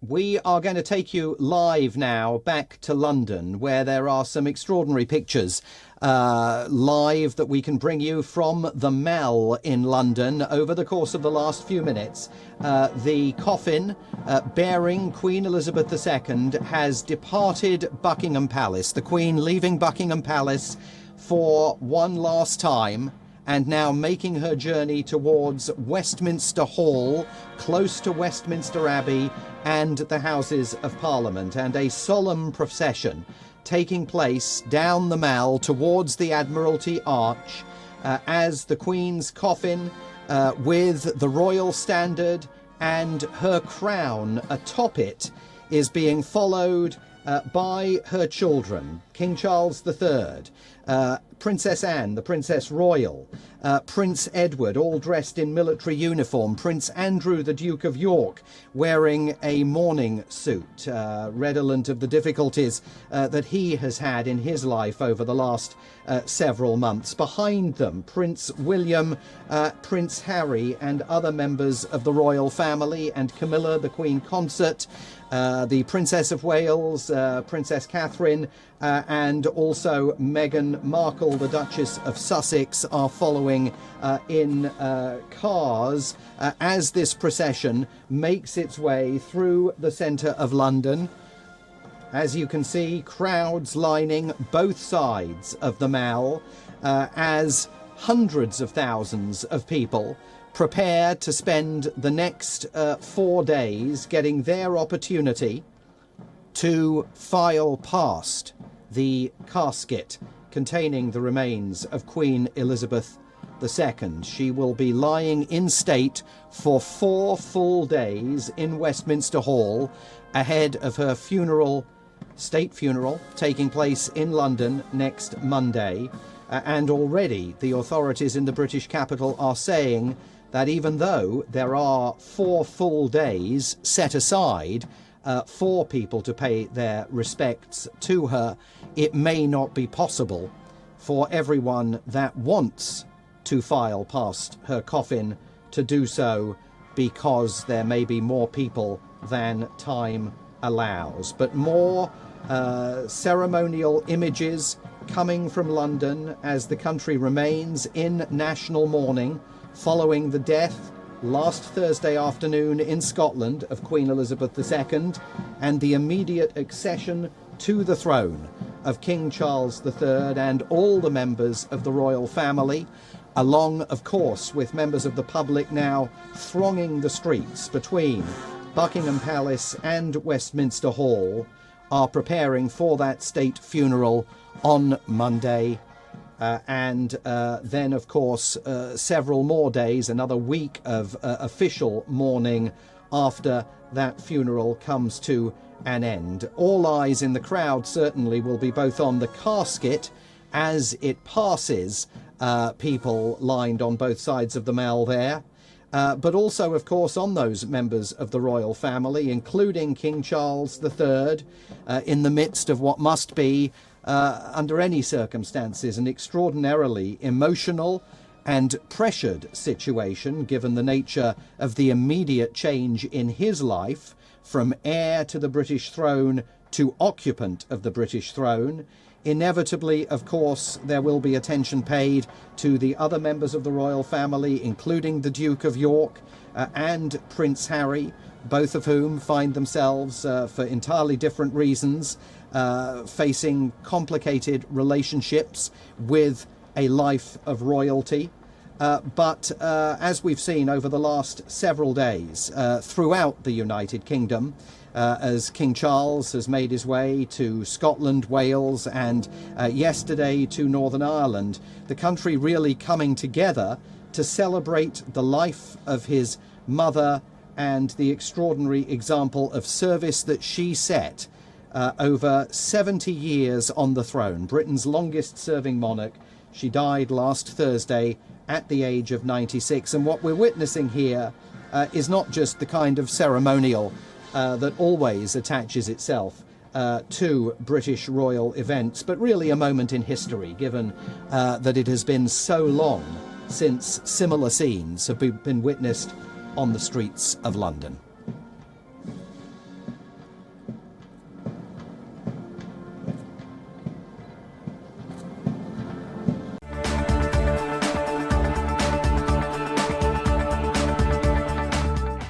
We are going to take you live now back to London, where there are some extraordinary pictures live that we can bring you from the Mall in London over the course of the last few minutes. The coffin bearing Queen Elizabeth II has departed Buckingham Palace, the Queen leaving Buckingham Palace for one last time, and now making her journey towards Westminster Hall, close to Westminster Abbey and the Houses of Parliament, and a solemn procession taking place down the Mall towards the Admiralty Arch as the Queen's coffin with the royal standard and her crown atop it is being followed by her children, King Charles III, Princess Anne, the Princess Royal, Prince Edward, all dressed in military uniform, Prince Andrew, the Duke of York, wearing a mourning suit, redolent of the difficulties that he has had in his life over the last several months. Behind them, Prince William, Prince Harry and other members of the royal family, and Camilla, the Queen Consort, the Princess of Wales, Princess Catherine, and also Meghan Markle, the Duchess of Sussex, are following in cars as this procession makes its way through the centre of London. As you can see, crowds lining both sides of the Mall as hundreds of thousands of people prepare to spend the next 4 days getting their opportunity to file past the casket containing the remains of Queen Elizabeth II. She will be lying in state for 4 full days in Westminster Hall ahead of her funeral, state funeral, taking place in London next Monday. And already the authorities in the British capital are saying that even though there are 4 full days set aside for people to pay their respects to her, it may not be possible for everyone that wants to file past her coffin to do so, because there may be more people than time allows. But more ceremonial images coming from London as the country remains in national mourning following the death last Thursday afternoon in Scotland of Queen Elizabeth II and the immediate accession to the throne of King Charles III and all the members of the royal family, along, of course, with members of the public now thronging the streets between Buckingham Palace and Westminster Hall, are preparing for that state funeral on Monday. And then, of course, several more days, another week of official mourning after that funeral comes to an end. All eyes in the crowd certainly will be both on the casket as it passes people lined on both sides of the Mall there, but also, of course, on those members of the royal family, including King Charles III, in the midst of what must be, under any circumstances, an extraordinarily emotional and pressured situation, given the nature of the immediate change in his life from heir to the British throne to occupant of the British throne. Inevitably, of course, there will be attention paid to the other members of the royal family, including the Duke of York and Prince Harry, both of whom find themselves, for entirely different reasons, facing complicated relationships with a life of royalty. But as we've seen over the last several days throughout the United Kingdom, as King Charles has made his way to Scotland, Wales, and yesterday to Northern Ireland, the country really coming together to celebrate the life of his mother and the extraordinary example of service that she set over 70 years on the throne, Britain's longest serving monarch. She died last Thursday at the age of 96. And what we're witnessing here is not just the kind of ceremonial that always attaches itself to British royal events, but really a moment in history, given that it has been so long since similar scenes have been witnessed on the streets of London.